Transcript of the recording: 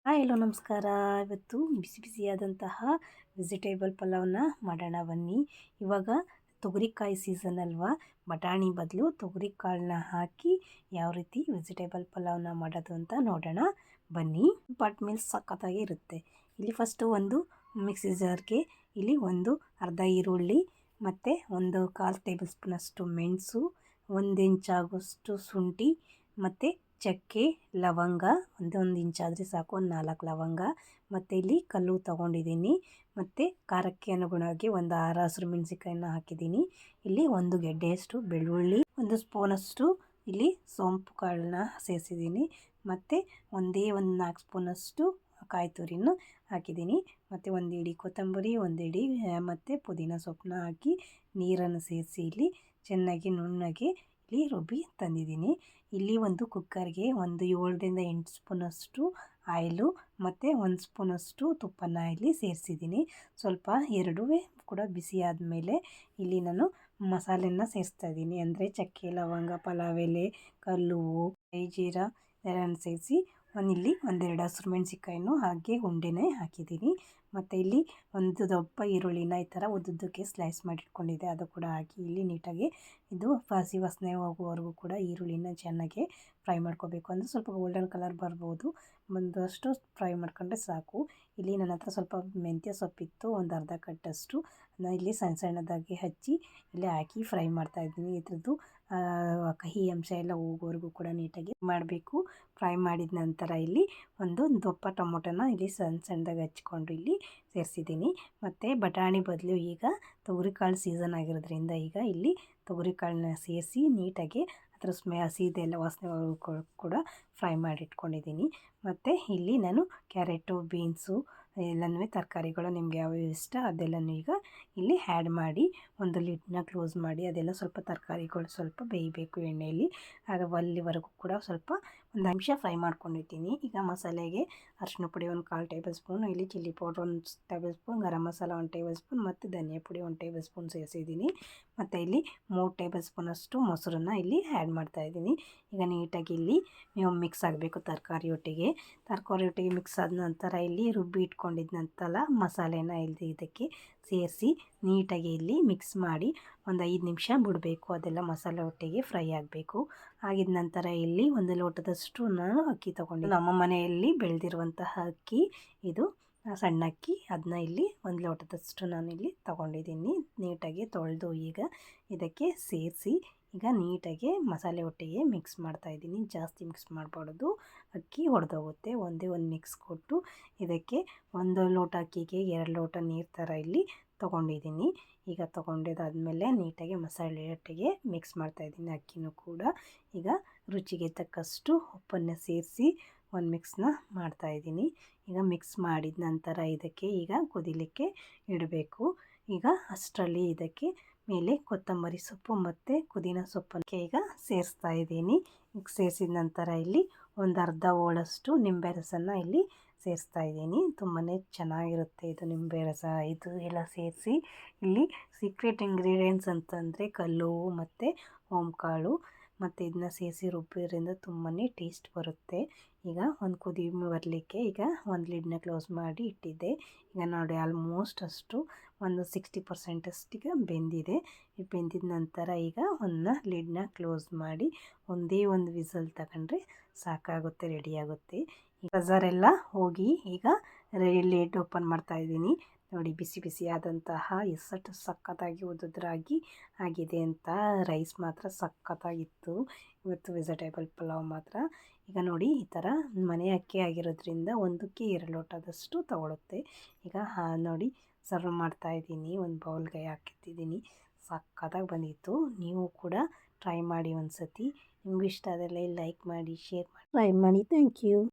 Hi hello ನಮಸ್ಕಾರ. ಇವತ್ತು ಬಿಸಿ ಬಿಸಿಯಾದಂತಹ vegetable ಪಲಾವ್ನ ಮಾಡೋಣ ಬನ್ನಿ. ಇವಾಗ ತೊಗರಿಕಾಯಿ ಸೀಸನ್ ಅಲ್ವಾ, ಬಟಾಣಿ ಬದಲು ತೊಗರಿಕಾಳನ್ನ ಹಾಕಿ ಯಾವ ರೀತಿ ವೆಜಿಟೇಬಲ್ ಪಲಾವ್ನ ಮಾಡೋದು ಅಂತ ನೋಡೋಣ ಬನ್ನಿ. ಬಟ್ ಮೀಲ್ಸ್ ಸಖತ್ತಾಗಿ ಇರುತ್ತೆ. ಇಲ್ಲಿ ಫಸ್ಟು ಒಂದು ಮಿಕ್ಸಿ ಜಾರ್ಗೆ ಇಲ್ಲಿ ಒಂದು ಅರ್ಧ ಈರುಳ್ಳಿ ಮತ್ತು ಒಂದು 1/4 ಟೇಬಲ್ ಸ್ಪೂನಷ್ಟು ಮೆಣಸು, 1 ಇಂಚಾಗುವಷ್ಟು ಶುಂಠಿ ಮತ್ತು ಚಕ್ಕೆ, ಲವಂಗ ಒಂದು ಇಂಚಾದರೆ ಸಾಕು, ಒಂದು 4 ಲವಂಗ ಮತ್ತು ಇಲ್ಲಿ ಕಲ್ಲು ತೊಗೊಂಡಿದ್ದೀನಿ. ಮತ್ತು ಖಾರಕ್ಕೆ ಅನುಗುಣವಾಗಿ ಒಂದು 6 ಹಸಿರು ಮೆಣಸಿಕಾಯಿನ ಹಾಕಿದ್ದೀನಿ. ಇಲ್ಲಿ 1 ಗೆಡ್ಡೆಯಷ್ಟು ಬೆಳ್ಳುಳ್ಳಿ, 1 ಸ್ಪೂನಷ್ಟು ಇಲ್ಲಿ ಸೋಂಪು ಕಾಳನ್ನ ಸೇರಿಸಿದ್ದೀನಿ. ಮತ್ತು ಒಂದು 4 ಸ್ಪೂನಷ್ಟು ಕಾಯಿ ತುರಿನ ಹಾಕಿದ್ದೀನಿ. ಮತ್ತು 1 ಹಿಡಿ ಕೊತ್ತಂಬರಿ, 1 ಹಿಡಿ ಮತ್ತು ಪುದೀನ ಸೊಪ್ಪನ್ನ ಹಾಕಿ ನೀರನ್ನು ಸೇರಿಸಿ ಇಲ್ಲಿ ಚೆನ್ನಾಗಿ ನುಣ್ಣಗೆ ಇಲ್ಲಿ ರುಬ್ಬಿ ತಂದಿದ್ದೀನಿ. ಇಲ್ಲಿ ಒಂದು ಕುಕ್ಕರ್ಗೆ ಒಂದು 7ರಿಂದ 8 ಸ್ಪೂನಷ್ಟು ಆಯಿಲು ಮತ್ತು 1 ಸ್ಪೂನಷ್ಟು ತುಪ್ಪನ ಇಲ್ಲಿ ಸೇರಿಸಿದ್ದೀನಿ. ಸ್ವಲ್ಪ ಎರಡೂ ಕೂಡ ಬಿಸಿ ಆದಮೇಲೆ ಇಲ್ಲಿ ನಾನು ಮಸಾಲೆನ ಸೇರಿಸ್ತಾ ಇದ್ದೀನಿ. ಅಂದರೆ ಚಕ್ಕೆ, ಲವಂಗ, ಪಲಾವ್ ಎಲೆ, ಕಲ್ಲುವ್ವು, ಜೀರಾ ಎಲ್ಲನೂ ಸೇರಿಸಿ ಇಲ್ಲಿ 1-2 ಹಸಿರು ಮೆಣಸಿಕಾಯಿನೂ ಹಾಗೆ ಉಂಡೆನೇ ಹಾಕಿದ್ದೀನಿ. ಮತ್ತು ಇಲ್ಲಿ ಒಂದು ದಪ್ಪ ಈರುಳ್ಳಿನ ಈ ಥರ ಉದ್ದುದ್ದಕ್ಕೆ ಸ್ಲೈಸ್ ಮಾಡಿಟ್ಕೊಂಡಿದ್ದೆ, ಅದು ಕೂಡ ಹಾಕಿ ಇಲ್ಲಿ ನೀಟಾಗಿ ಇದು ಹಸಿ ವಾಸನೆ ಹೋಗುವವರೆಗೂ ಕೂಡ ಈರುಳ್ಳಿನ ಚೆನ್ನಾಗಿ ಫ್ರೈ ಮಾಡ್ಕೋಬೇಕು. ಅಂದರೆ ಸ್ವಲ್ಪ ಗೋಲ್ಡನ್ ಕಲರ್ ಬರ್ಬೋದು, ಒಂದಷ್ಟು ಫ್ರೈ ಮಾಡ್ಕೊಂಡ್ರೆ ಸಾಕು. ಇಲ್ಲಿ ನನ್ನ ಹತ್ರ ಸ್ವಲ್ಪ ಮೆಂತ್ಯ ಸೊಪ್ಪಿತ್ತು, ಒಂದು ಅರ್ಧ ಕಟ್ಟಷ್ಟು ಅದನ್ನ ಇಲ್ಲಿ ಸಣ್ಣ ಸಣ್ಣದಾಗಿ ಹಚ್ಚಿ ಇಲ್ಲಿ ಹಾಕಿ ಫ್ರೈ ಮಾಡ್ತಾಯಿದ್ದೀನಿ. ಇದ್ರದ್ದು ಕಹಿ ಅಂಶ ಎಲ್ಲ ಹೋಗೋವರೆಗೂ ಕೂಡ ನೀಟಾಗಿ ಮಾಡಬೇಕು. ಫ್ರೈ ಮಾಡಿದ ನಂತರ ಇಲ್ಲಿ ಒಂದು ದಪ್ಪ ಟೊಮೊಟೊನ ಇಲ್ಲಿ ಸಣ್ಣ ಸಣ್ಣದಾಗಿ ಹಚ್ಕೊಂಡು ಇಲ್ಲಿ ಸೇರಿಸಿದ್ದೀನಿ. ಮತ್ತು ಬಟಾಣಿ ಬದಲು ಈಗ ತೊಗರಿಕಾಳು ಸೀಸನ್ ಆಗಿರೋದ್ರಿಂದ ಈಗ ಇಲ್ಲಿ ತೊಗರಿಕಾಳನ್ನ ಸೇರಿಸಿ ನೀಟಾಗಿ ಅದರ ಹಸಿದೆಲ್ಲ ವಾಸನೆ ಕೂಡ ಫ್ರೈ ಮಾಡಿಟ್ಕೊಂಡಿದ್ದೀನಿ. ಮತ್ತು ಇಲ್ಲಿ ನಾನು ಕ್ಯಾರೆಟು, ಬೀನ್ಸು ಎಲ್ಲನೂ ತರಕಾರಿಗಳು ನಿಮ್ಗೆ ಯಾವ್ಯಾವ ಇಷ್ಟ ಅದೆಲ್ಲನೂ ಈಗ ಇಲ್ಲಿ ಆ್ಯಡ್ ಮಾಡಿ ಒಂದು ಲಿಡ್ನ ಕ್ಲೋಸ್ ಮಾಡಿ ಅದೆಲ್ಲ ಸ್ವಲ್ಪ ತರಕಾರಿಗಳು ಸ್ವಲ್ಪ ಬೇಯಬೇಕು ಎಣ್ಣೆಯಲ್ಲಿ. ಆಗ ಅಲ್ಲಿವರೆಗೂ ಕೂಡ ಸ್ವಲ್ಪ ಒಂದು ನಿಮಿಷ ಫ್ರೈ ಮಾಡ್ಕೊಂಡಿದ್ದೀನಿ. ಈಗ ಮಸಾಲೆಗೆ ಅರಿಶಿನ ಪುಡಿ 1/4 ಟೇಬಲ್ ಸ್ಪೂನ್, ಇಲ್ಲಿ chilli powder 1 table spoon, garam masala 1 table spoon ಮತ್ತು ಧನಿಯಾ ಪುಡಿ 1 ಟೇಬಲ್ ಸ್ಪೂನ್ ಸೇರಿಸಿದ್ದೀನಿ. ಮತ್ತು ಇಲ್ಲಿ 3 ಟೇಬಲ್ ಸ್ಪೂನಷ್ಟು ಮೊಸರನ್ನ ಇಲ್ಲಿ ಆ್ಯಡ್ ಮಾಡ್ತಾಯಿದ್ದೀನಿ. ಈಗ ನೀಟಾಗಿ ಇಲ್ಲಿ ಮಿಕ್ಸ್ ಆಗಬೇಕು ತರಕಾರಿ ಒಟ್ಟಿಗೆ ಮಿಕ್ಸ್ ಆದ ನಂತರ ಇಲ್ಲಿ ರುಬ್ಬಿ ಇಟ್ಕೊಂಡಿದ್ದ ನಂತರ ಮಸಾಲೆನ ಇಲ್ಲಿ ಇದಕ್ಕೆ ಸೇರಿಸಿ ನೀಟಾಗಿ ಇಲ್ಲಿ ಮಿಕ್ಸ್ ಮಾಡಿ ಒಂದು 5 ನಿಮಿಷ ಬಿಡಬೇಕು. ಅದೆಲ್ಲ ಮಸಾಲೆ ಒಟ್ಟಿಗೆ ಫ್ರೈ ಆಗಬೇಕು. ಆಗಿದ ನಂತರ ಇಲ್ಲಿ 1 ಲೋಟದಷ್ಟು ನಾನು ಅಕ್ಕಿ ತೊಗೊಂಡು, ನಮ್ಮ ಮನೆಯಲ್ಲಿ ಬೆಳೆದಿರುವಂತಹ ಅಕ್ಕಿ ಇದು ಸಣ್ಣ ಅಕ್ಕಿ, ಅದನ್ನ ಇಲ್ಲಿ 1 ಲೋಟದಷ್ಟು ನಾನು ಇಲ್ಲಿ ತೊಗೊಂಡಿದ್ದೀನಿ. ನೀಟಾಗಿ ತೊಳೆದು ಈಗ ಇದಕ್ಕೆ ಸೇರಿಸಿ ಈಗ ನೀಟಾಗಿ ಮಸಾಲೆ ಒಟ್ಟಿಗೆ ಮಿಕ್ಸ್ ಮಾಡ್ತಾಯಿದ್ದೀನಿ. ಜಾಸ್ತಿ ಮಿಕ್ಸ್ ಮಾಡಬಾರ್ದು, ಅಕ್ಕಿ ಒಡೆದೋಗುತ್ತೆ. ಒಂದೇ ಒಂದು ಮಿಕ್ಸ್ ಕೊಟ್ಟು ಇದಕ್ಕೆ 1 ಲೋಟ ಅಕ್ಕಿಗೆ 2 ಲೋಟ ನೀರು ಥರ ಇಲ್ಲಿ ತೊಗೊಂಡಿದ್ದೀನಿ. ಈಗ ತೊಗೊಂಡಿದ್ದಾದಮೇಲೆ ನೀಟಾಗಿ ಮಸಾಲೆ ಒಟ್ಟಿಗೆ ಮಿಕ್ಸ್ ಮಾಡ್ತಾಯಿದ್ದೀನಿ. ಅಕ್ಕಿನೂ ಕೂಡ ಈಗ ರುಚಿಗೆ ತಕ್ಕಷ್ಟು ಉಪ್ಪನ್ನು ಸೇರಿಸಿ ಒಂದು ಮಿಕ್ಸ್ನ ಮಾಡ್ತಾಯಿದ್ದೀನಿ. ಈಗ ಮಿಕ್ಸ್ ಮಾಡಿದ ನಂತರ ಇದಕ್ಕೆ ಈಗ ಕುದಿಲಿಕ್ಕೆ ಇಡಬೇಕು. ಈಗ ಅಷ್ಟರಲ್ಲಿ ಇದಕ್ಕೆ ಮೇಲೆ ಕೊತ್ತಂಬರಿ ಸೊಪ್ಪು ಮತ್ತು ಪುದೀನ ಸೊಪ್ಪನ್ನು ಈಗ ಸೇರಿಸ್ತಾ ಇದ್ದೀನಿ. ಈಗ ಸೇರಿಸಿದ ನಂತರ ಇಲ್ಲಿ ಒಂದು ಅರ್ಧ ಹೋಳಷ್ಟು ನಿಂಬೆ ರಸನ ಇಲ್ಲಿ ಸೇರಿಸ್ತಾ ಇದ್ದೀನಿ. ತುಂಬಾ ಚೆನ್ನಾಗಿರುತ್ತೆ ಇದು ನಿಂಬೆ ರಸ ಇದು ಎಲ್ಲ ಸೇರಿಸಿ. ಇಲ್ಲಿ ಸೀಕ್ರೆಟ್ ಇಂಗ್ರೀಡಿಯೆಂಟ್ಸ್ ಅಂತಂದರೆ ಕಲ್ಲುವ್ವು ಮತ್ತು ಓಂಕಾಳು ಮತ್ತು ಇದನ್ನ ಸೇರಿಸಿ ರುಬ್ಬಿದ್ರಿಂದ ತುಂಬಾ ಟೇಸ್ಟ್ ಬರುತ್ತೆ. ಈಗ ಒಂದು ಕುದಿ ಬರಲಿಕ್ಕೆ ಈಗ ಒಂದು ಲಿಡ್ನ ಕ್ಲೋಸ್ ಮಾಡಿ ಇಟ್ಟಿದ್ದೆ. ಈಗ ನೋಡಿ ಆಲ್ಮೋಸ್ಟ್ ಅಷ್ಟು ಒಂದು 60% ಅಷ್ಟಿಗೆ ಬೆಂದಿದೆ. ಬೆಂದಿದ ನಂತರ ಈಗ ಒಂದು ಲಿಡ್ನ ಕ್ಲೋಸ್ ಮಾಡಿ ಒಂದೇ ಒಂದು ವಿಸಲ್ ತಗೊಂಡ್ರೆ ಸಾಕಾಗುತ್ತೆ, ರೆಡಿಯಾಗುತ್ತೆ. ಪ್ರೆಷರೆಲ್ಲ ಹೋಗಿ ಈಗ ಲಿಡ್ ಓಪನ್ ಮಾಡ್ತಾಯಿದ್ದೀನಿ. ನೋಡಿ ಬಿಸಿ ಬಿಸಿ ಆದಂತಹ ಎಷ್ಟು ಸಖತ್ತಾಗಿ ಉದುದ್ರಾಗಿ ಆಗಿದೆ ಅಂತ. ರೈಸ್ ಮಾತ್ರ ಸಖತ್ತಾಗಿತ್ತು ಇವತ್ತು, ವೆಜಿಟೇಬಲ್ ಪಲಾವ್ ಮಾತ್ರ. ಈಗ ನೋಡಿ ಈ ಥರ ಮನೆ ಅಕ್ಕಿ ಆಗಿರೋದ್ರಿಂದ 1ಕ್ಕೆ 2 ಲೋಟದಷ್ಟು ತಗೊಳುತ್ತೆ. ಈಗ ನೋಡಿ ಸರ್ವ್ ಮಾಡ್ತಾಯಿದ್ದೀನಿ, ಒಂದು ಬೌಲ್ಗೆ ಹಾಕಿಟ್ಟಿದ್ದೀನಿ. ಸಖತ್ತಾಗಿ ಬಂದಿತ್ತು. ನೀವು ಕೂಡ ಟ್ರೈ ಮಾಡಿ ಒಂದು ಸತಿ. ನಿಮಗೂ ಇಷ್ಟ ಆದಲ್ಲಿ ಲೈಕ್ ಮಾಡಿ, ಶೇರ್ ಮಾಡಿ, ಟ್ರೈ ಮಾಡಿ. Thank you.